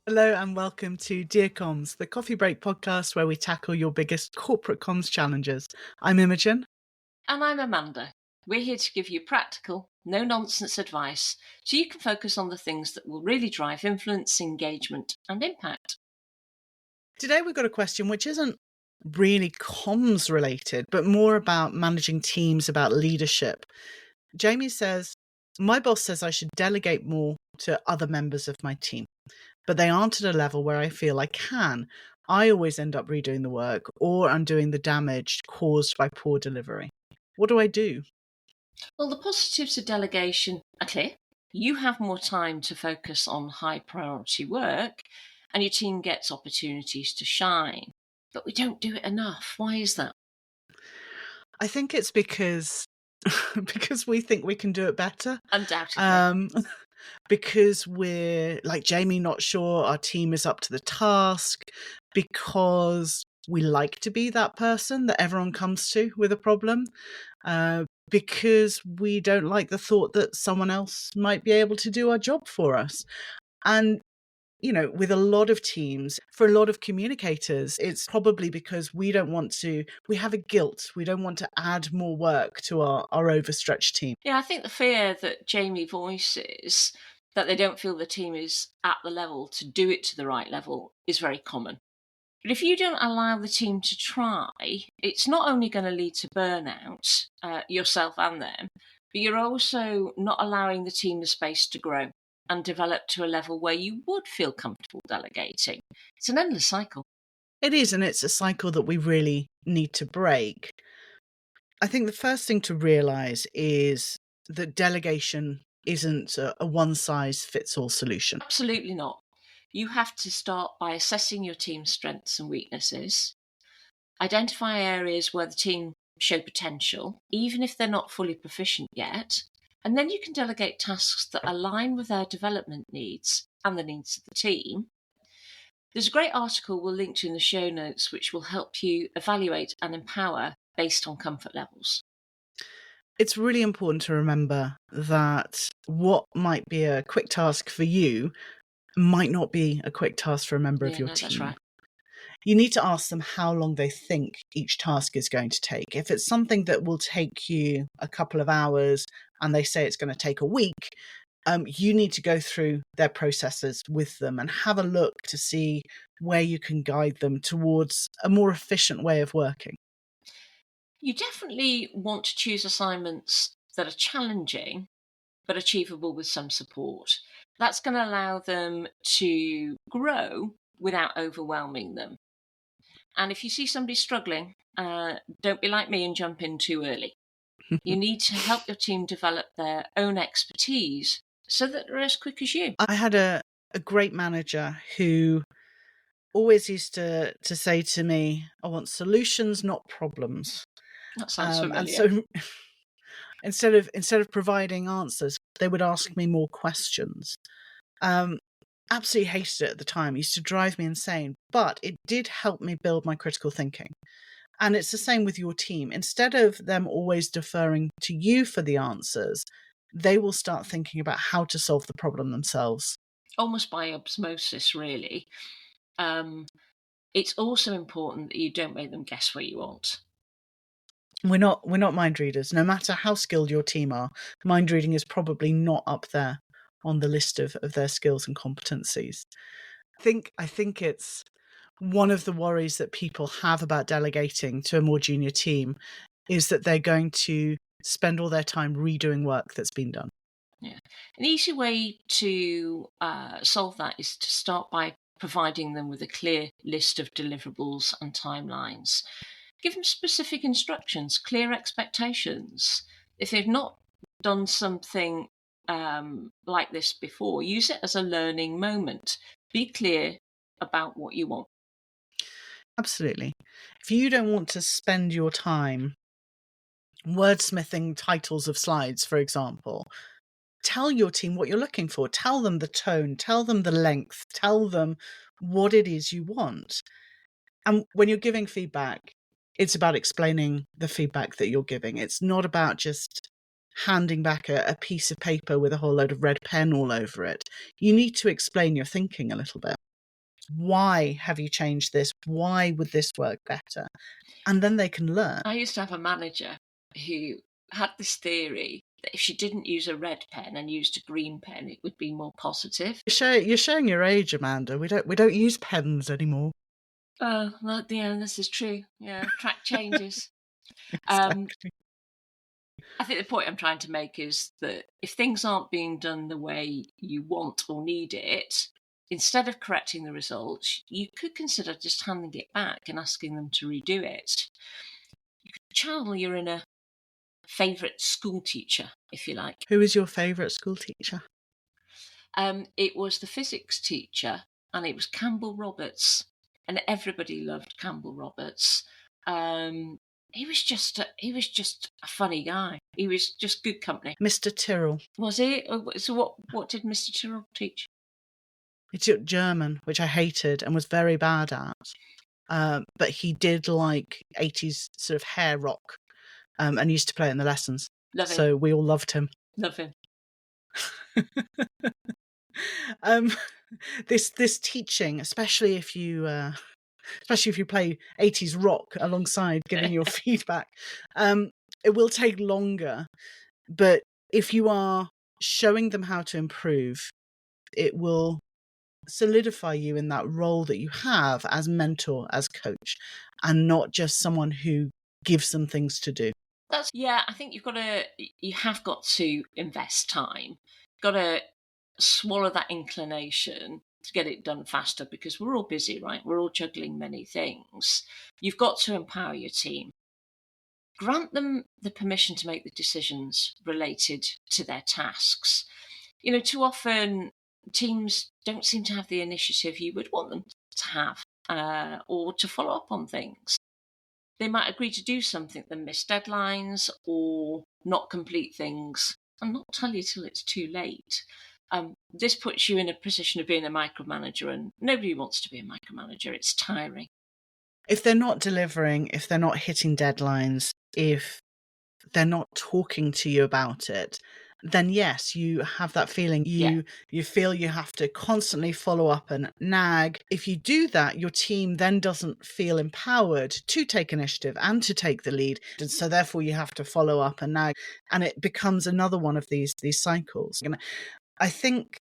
Hello and welcome to Dear Comms, the coffee break podcast where we tackle your biggest corporate comms challenges. I'm Imogen. And I'm Amanda. We're here to give you practical, no nonsense advice so you can focus on the things that will really drive influence, engagement, and impact. Today we've got a question which isn't really comms related, but more about managing teams, about leadership. Jamie says, my boss says I should delegate more to other members of my team, but they aren't at a level where I feel I can. I always end up redoing the work or undoing the damage caused by poor delivery. What do I do? Well, the positives of delegation are clear. You have more time to focus on high priority work, and your team gets opportunities to shine. But we don't do it enough. Why is that? I think it's because we think we can do it better. Undoubtedly. Because we're, like Jamie, not sure our team is up to the task, because we like to be that person that everyone comes to with a problem, because we don't like the thought that someone else might be able to do our job for us. And with a lot of teams, for a lot of communicators, it's probably because we have a guilt. We don't want to add more work to our overstretched team. Yeah, I think the fear that Jamie voices, that they don't feel the team is at the level to do it to the right level, is very common. But if you don't allow the team to try, it's not only going to lead to burnout, yourself and them, but you're also not allowing the team the space to grow and develop to a level where you would feel comfortable delegating. It's an endless cycle. It is, and it's a cycle that we really need to break. I think the first thing to realize is that delegation isn't a one-size-fits-all solution. Absolutely not. You have to start by assessing your team's strengths and weaknesses, identify areas where the team show potential, even if they're not fully proficient yet, and then you can delegate tasks that align with their development needs and the needs of the team. There's a great article we'll link to in the show notes which will help you evaluate and empower based on comfort levels. It's really important to remember that what might be a quick task for you might not be a quick task for a member of your team. That's right. You need to ask them how long they think each task is going to take. If it's something that will take you a couple of hours and they say it's going to take a week, you need to go through their processes with them and have a look to see where you can guide them towards a more efficient way of working. You definitely want to choose assignments that are challenging but achievable with some support. That's going to allow them to grow without overwhelming them. And if you see somebody struggling, don't be like me and jump in too early. You need to help your team develop their own expertise so that they're as quick as you. I had a great manager who always used to say to me, I want solutions, not problems. That sounds familiar. And so instead of providing answers, they would ask me more questions. Absolutely hated it at the time. It used to drive me insane, but it did help me build my critical thinking. And it's the same with your team. Instead of them always deferring to you for the answers, they will start thinking about how to solve the problem themselves. Almost by osmosis, really. It's also important that you don't make them guess what you want. We're not mind readers. No matter how skilled your team are, mind reading is probably not up there on the list of their skills and competencies. I think it's one of the worries that people have about delegating to a more junior team is that they're going to spend all their time redoing work that's been done. Yeah. An easy way to solve that is to start by providing them with a clear list of deliverables and timelines. Give them specific instructions, clear expectations. If they've not done something like this before, use it as a learning moment. Be clear about what you want. Absolutely. If you don't want to spend your time wordsmithing titles of slides, for example, tell your team what you're looking for. Tell them the tone, tell them the length, tell them what it is you want. And when you're giving feedback, it's about explaining the feedback that you're giving. It's not about just handing back a piece of paper with a whole load of red pen all over it. You need to explain your thinking a little bit. Why have you changed this? Why would this work better? And then they can learn. I used to have a manager who had this theory that if she didn't use a red pen and used a green pen, it would be more positive. You're showing your age, Amanda. We don't use pens anymore. Oh, yeah, this is true. Yeah, track changes. Exactly. I think the point I'm trying to make is that if things aren't being done the way you want or need it, instead of correcting the results, you could consider just handing it back and asking them to redo it. You could channel your inner favourite school teacher, if you like. Who is your favourite school teacher? It was the physics teacher, and it was Campbell Roberts, and everybody loved Campbell Roberts. He was just a funny guy. He was just good company. Mr. Tyrrell. Was he? So what did Mr. Tyrrell teach? He took German, which I hated and was very bad at. But he did like 80s sort of hair rock, and used to play it in the lessons. Love him. So we all loved him. Love him. This teaching, especially if you play 80s rock alongside giving your feedback, it will take longer. But if you are showing them how to improve, it will solidify you in that role that you have as mentor, as coach, and not just someone who gives them things to do. I think you have got to invest time. Got to swallow that inclination to get it done faster, because we're all busy, right? We're all juggling many things. You've got to empower your team. Grant them the permission to make the decisions related to their tasks. Too often teams don't seem to have the initiative you would want them to have, or to follow up on things. They might agree to do something, then miss deadlines or not complete things and not tell you till it's too late. This puts you in a position of being a micromanager, and nobody wants to be a micromanager. It's tiring. If they're not delivering, if they're not hitting deadlines, if they're not talking to you about it, then yes, you have that feeling. You feel you have to constantly follow up and nag. If you do that, your team then doesn't feel empowered to take initiative and to take the lead. And so therefore you have to follow up and nag. And it becomes another one of these cycles. And I think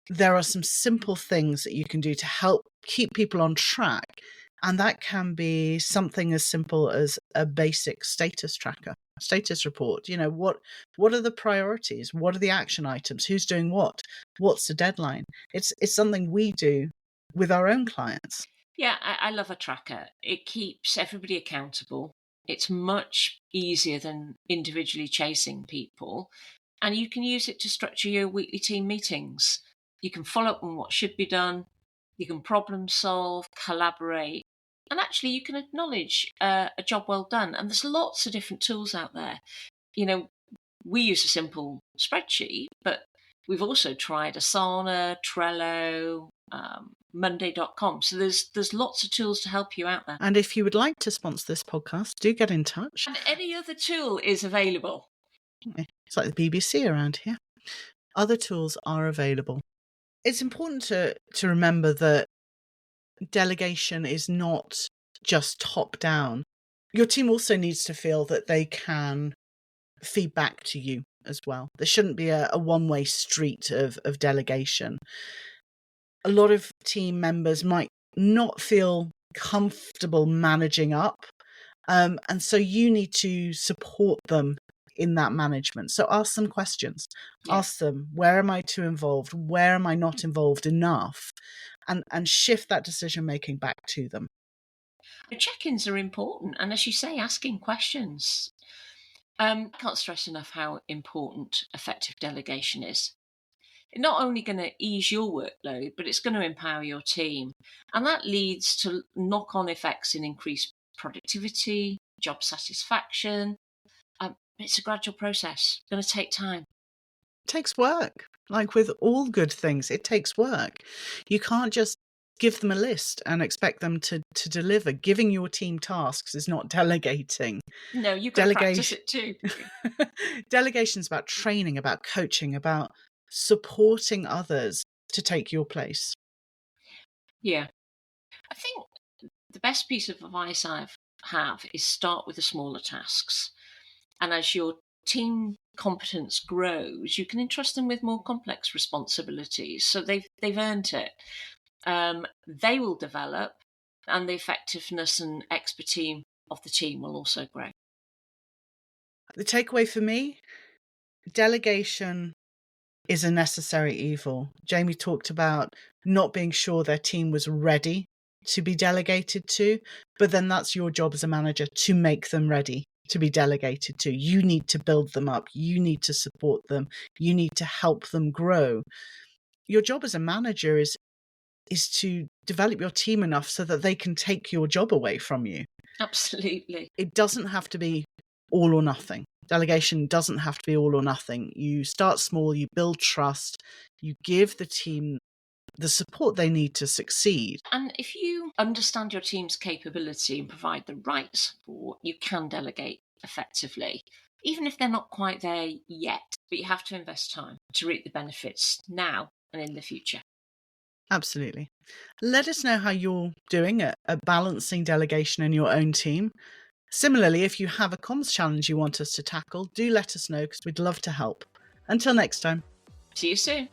there are some simple things that you can do to help keep people on track. And that can be something as simple as a basic status tracker, status report. What are the priorities? What are the action items? Who's doing what? What's the deadline? It's something we do with our own clients. Yeah, I love a tracker. It keeps everybody accountable. It's much easier than individually chasing people. And you can use it to structure your weekly team meetings. You can follow up on what should be done. You can problem solve, collaborate. And actually, you can acknowledge a job well done. And there's lots of different tools out there. We use a simple spreadsheet, but we've also tried Asana, Trello, Monday.com. So there's lots of tools to help you out there. And if you would like to sponsor this podcast, do get in touch. And any other tool is available. It's like the BBC around here. Other tools are available. It's important to remember that delegation is not just top down. Your team also needs to feel that they can feed back to you as well. There shouldn't be a one-way street of delegation. A lot of team members might not feel comfortable managing up, and so you need to support them in that management. So ask them questions. Yeah. Ask them, where am I too involved? Where am I not involved enough? And shift that decision making back to them. Check-ins are important, and as you say, asking questions. I can't stress enough how important effective delegation is. It's not only going to ease your workload, but it's going to empower your team, and that leads to knock-on effects in increased productivity, job satisfaction. It's a gradual process. It's going to take time. It takes work. Like with all good things, it takes work. You can't just give them a list and expect them to deliver. Giving your team tasks is not delegating. No, you've got to practice it too. Delegation is about training, about coaching, about supporting others to take your place. Yeah. I think the best piece of advice have is start with the smaller tasks. And as your team competence grows, you can entrust them with more complex responsibilities. So they've earned it. They will develop, and the effectiveness and expertise of the team will also grow. The takeaway for me, delegation is a necessary evil. Jamie talked about not being sure their team was ready to be delegated to, but then that's your job as a manager to make them ready to be delegated to. You need to build them up. You need to support them. You need to help them grow. Your job as a manager is to develop your team enough so that they can take your job away from you. Absolutely. It doesn't have to be all or nothing. Delegation doesn't have to be all or nothing. You start small, you build trust, you give the team the support they need to succeed. And if you understand your team's capability and provide the right support, you can delegate effectively, even if they're not quite there yet. But you have to invest time to reap the benefits now and in the future. Absolutely. Let us know how you're doing at balancing delegation in your own team. Similarly, if you have a comms challenge you want us to tackle, do let us know because we'd love to help. Until next time. See you soon.